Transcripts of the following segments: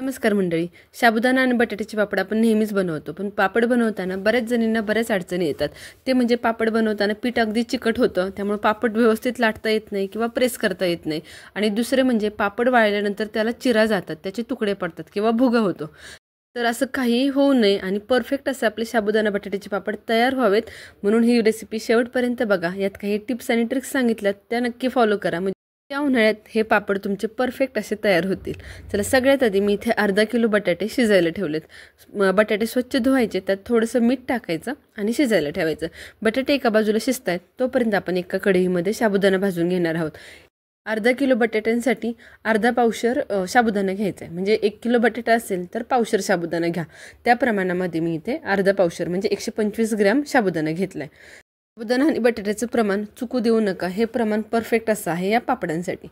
नमस्कार मंडळी. साबुदाणा आणि बटाट्याचे पापड आपण नेहमीच बनवतो, पण पापड बनवताना बऱ्याच जणींना बऱ्याच अडचणी येतात. ते म्हणजे पापड बनवताना पीठ अगदी चिकट होतं, त्यामुळे पापड व्यवस्थित लाटता येत नाही किंवा प्रेस करता येत नाही. आणि दुसरे म्हणजे पापड वाळल्यानंतर त्याला चिरा जातात, त्याचे तुकडे पडतात किंवा भुगा होतो. तर असं काही होऊ नये आणि परफेक्ट असे आपले साबुदाणा बटाट्याचे पापड तयार व्हावेत म्हणून ही रेसिपी शेवटपर्यंत बघा. यात काही टिप्स आणि ट्रिक्स सांगितल्यात त्या नक्की फॉलो करा, म्हणजे त्या उन्हाळ्यात हे पापड तुमचे परफेक्ट असे तयार होतील. चला, सगळ्यात आधी मी इथे अर्धा किलो बटाटे शिजायला ठेवलेत. बटाटे स्वच्छ धुवायचे, त्यात थोडंसं मीठ टाकायचं आणि शिजायला ठेवायचं. बटाटे एका बाजूला शिजतायत तोपर्यंत आपण एका कढईमध्ये साबुदाणा भाजून घेणार आहोत. अर्धा किलो बटाट्यांसाठी अर्धा पावशर साबुदाणा घ्यायचा आहे. म्हणजे 1 किलो बटाटा असेल तर पावशर साबुदाणा घ्या. त्या प्रमाणामध्ये मी इथे अर्धा पावशर म्हणजे 125 ग्रॅम साबुदाणा घेतला आहे. साबुदाणा आणि बटाट्याचं प्रमाण चुकू देऊ नका. हे प्रमाण परफेक्ट असं आहे या पापडांसाठी.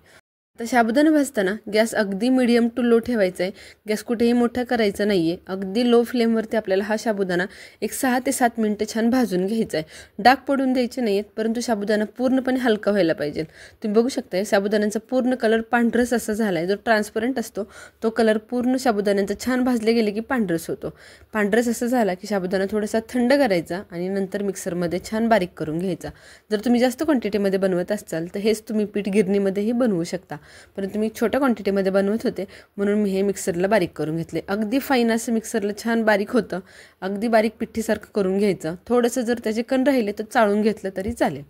आता साबुदाणा भाजताना गॅस अगदी मीडियम टू लो ठेवायचा आहे. गॅस कुठेही मोठा करायचा नाही आहे. अगदी लो फ्लेमवरती आपल्याला हा साबुदाणा एक 6 ते 7 मिनटं छान भाजून घ्यायचा आहे. डाग पडून द्यायचे नाही आहेत, परंतु साबुदाणा पूर्णपणे हलका व्हायला पाहिजे. तुम्ही बघू शकता साबुदाण्याचा पूर्ण कलर पांढरस असा झाला आहे. जो ट्रान्सपरंट असतो तो कलर पूर्ण साबुदाण्याचा छान भाजले गेले की पांढरस होतो. पांढरस असं झाला की साबुदाणा थोडासा थंड करायचा आणि नंतर मिक्सरमध्ये छान बारीक करून घ्यायचा. जर तुम्ही जास्त क्वांटिटीमध्ये बनवत असाल तर हेच तुम्ही पीठ गिरणीमध्येही बनवू शकता, परंतु मी छोट्या क्वांटिटीमध्ये बनवत होते म्हणून मी हे मिक्सरला बारीक करून घेतले. अगदी फाईन असं मिक्सरला छान बारीक होतं. अगदी बारीक पिठीसारखं करून घ्यायचं. थोडंसं जर त्याचे कण राहिले तर चाळून घेतलं तरी चालेल.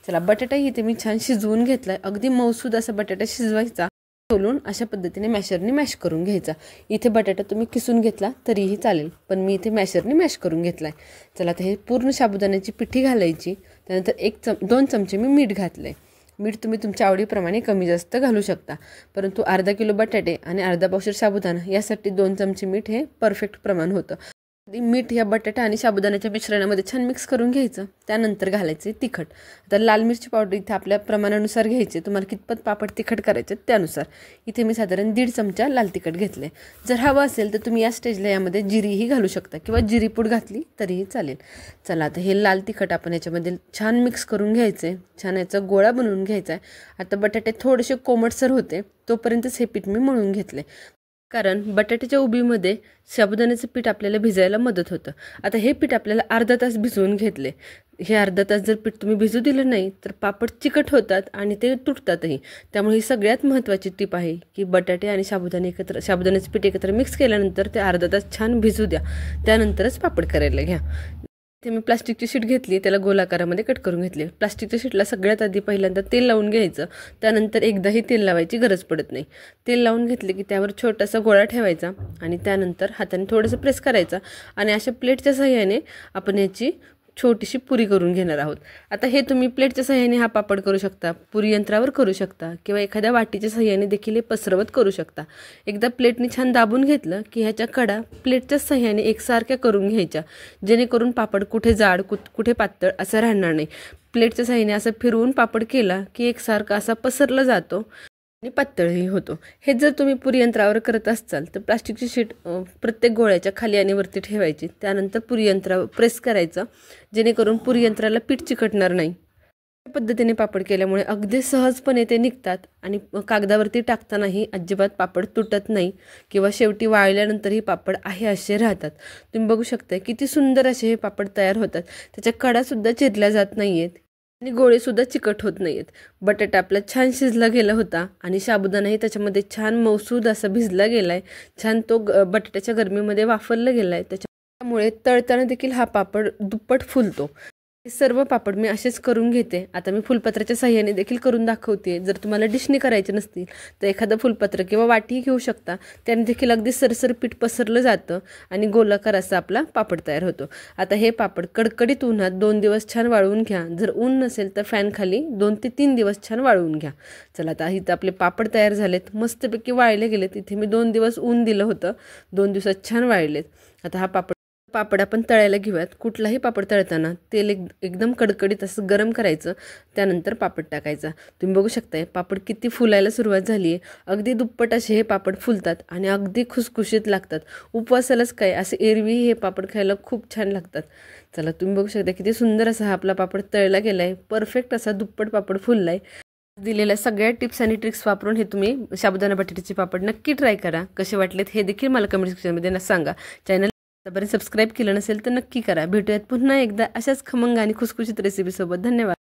चला, बटाटाही इथे मी छान शिजवून घेतला आहे. अगदी मऊसूद असा बटाटा शिजवायचा, सोलून अशा पद्धतीने मॅशरने मॅश करून घ्यायचा. इथे बटाटा तुम्ही किसून घेतला तरीही चालेल, पण मी इथे मॅशरने मॅश करून घेतला आहे. चला, आता हे पूर्ण साबुदाण्याची पिठी घालायची. त्यानंतर 2 चमचे मी मीठ घातलं आहे. मीठ तुम्ही तुमच्या आवडीप्रमाणे कमी जास्त घालू शकता, परंतु अर्धा किलो बटाटे आणि अर्धा पावशर साबुदाणा यासाठी 2 चमचे मीठ हे परफेक्ट प्रमाण होतं. मीठ या बटाटा आणि साबुदाण्याच्या मिश्रणामध्ये छान मिक्स करून घ्यायचं. त्यानंतर घालायचे तिखट. आता लाल मिरची पावडर इथे आपल्या प्रमाणानुसार घ्यायचे. तुम्हाला कितपत पापड तिखट करायचे त्यानुसार. इथे मी साधारण 1.5 चमचा लाल तिखट घेतले. जर हवं असेल तर तुम्ही या स्टेजला यामध्ये जिरीही घालू शकता किंवा जिरी पूड घातली तरीही चालेल. चला, आता हे लाल तिखट आपण याच्यामध्ये छान मिक्स करून घ्यायचे. छान याचा गोळा बनवून घ्यायचा आहे. आता बटाटे थोडेसे कोमटसर होते तोपर्यंतच हे पीठ मी मळून घेतले, कारण बटाट्याच्या उबीमध्ये साबुदाण्याचं पीठ आपल्याला भिजायला मदत होतं. आता हे पीठ आपल्याला अर्धा तास भिजवून घेतले. हे अर्धा तास जर पीठ तुम्ही भिजू दिलं नाही तर पापड चिकट होतात आणि ते तुटतातही. त्यामुळे ही सगळ्यात महत्त्वाची टीप आहे की बटाटे आणि साबुदाण्याचं पीठ एकत्र मिक्स केल्यानंतर ते अर्धा तास छान भिजू द्या. त्यानंतरच पापड करायला घ्या. ते मी प्लास्टिकची शीट घेतली, त्याला गोलाकारामध्ये कट करून घेतली. प्लास्टिकच्या शीटला सगळ्यात आधी पहिल्यांदा तेल लावून घ्यायचं. त्यानंतर एकदाही तेल लावायची गरज पडत नाही. तेल लावून घेतले की त्यावर छोटासा गोळा ठेवायचा आणि त्यानंतर हाताने थोडंसं प्रेस करायचा आणि अशा प्लेटच्या सहाय्याने आपण याची छोटीशी पुरी करून घेणार आहोत. आता हे तुम्ही प्लेटच्या सहाय्याने हा पापड करू शकता, पुरी यंत्रावर करू शकता किंवा एखाद्या वाटीच्या सहाय्याने देखील हे पसरवत करू शकता. एकदा प्लेटने छान दाबून घेतलं की ह्याच्या कडा प्लेटच्या सहाय्याने एकसारख्या करून घ्यायच्या, जेणेकरून पापड कुठे जाड कुठे पातळ असं राहणार नाही. प्लेटच्या सहाय्याने असं फिरवून पापड केला की एकसारखा असा पसरला जातो आणि पातळही होतो. हे जर तुम्ही पुरी यंत्रावर करत असाल तर प्लास्टिकची शीट प्रत्येक गोळ्याच्या खाली आणि वरती ठेवायची. त्यानंतर पुरी यंत्रावर प्रेस करायचं, जेणेकरून पुरी यंत्राला पीठ चिकटणार नाही. या पद्धतीने पापड केल्यामुळे अगदी सहजपणे ते निघतात आणि कागदावरती टाकतानाही अजिबात पापड तुटत नाही किंवा शेवटी वाळल्यानंतरही पापड आहे असे राहतात. तुम्ही बघू शकता किती सुंदर असे हे पापड तयार होतात. त्याच्या कडासुद्धा चिरल्या जात नाही आहेत आणि गोळेसुद्धा चिकट होत नाही आहेत. बटाटा आपला छान शिजला गेला होता आणि साबुदाणाही त्याच्यामध्ये छान मऊसूद असा भिजला गेला आहे. छान तो बटाट्याच्या गरमीमध्ये वाफरला गेला आहे. त्याच्यामुळे तळताना देखील हा पापड दुप्पट फुलतो. हे सर्व पापड मी असेच करून घेते. आता मी फुलपत्राच्या साह्याने देखील करून दाखवते. जर तुम्हाला डिशने करायचे नसतील तर एखादं फुलपत्र किंवा वाटीही घेऊ शकता. त्याने देखील अगदी सरसर पीठ पसरलं जातं आणि गोलाकार असा आपला पापड तयार होतो. आता हे पापड कडकडीत उन्हात 2 दिवस छान वाळवून घ्या. जर ऊन नसेल तर फॅन खाली 2 ते 3 दिवस छान वाळवून घ्या. चला, आता इथं आपले पापड तयार झालेत, मस्तपैकी वाळले गेलेत. इथे मी 2 दिवस ऊन दिलं होतं, 2 दिवसात छान वाळलेत. आता हा पापड आपण तळायला घेऊयात. कुठलाही पापड तळताना तेल एकदम कडकडीत असं गरम करायचं, त्यानंतर पापड टाकायचा. तुम्ही बघू शकताय पापड किती फुलायला सुरुवात झाली आहे. अगदी दुप्पट असे हे पापड फुलतात आणि अगदी खुसखुशीत लागतात. उपवासालाच काय, असे एरवी हे पापड खायला खूप छान लागतात. चला, तुम्ही बघू शकता किती सुंदर असा हा आपला पापड तळला गेला आहे. परफेक्ट असा दुप्पट पापड फुलला आहे. दिलेल्या सगळ्या टिप्स आणि ट्रिक्स वापरून हे तुम्ही साबुदाणा बटाट्याचे पापड नक्की ट्राय करा. कसे वाटलेत हे देखील मला कमेंट सेक्शनमध्ये सांगा. चॅनल आतापर्यंत सबस्क्राईब केलं नसेल तर नक्की करा. भेटूयात पुन्हा एकदा अशाच खमंग आणि खुसखुशीत रेसिपीसोबत. धन्यवाद.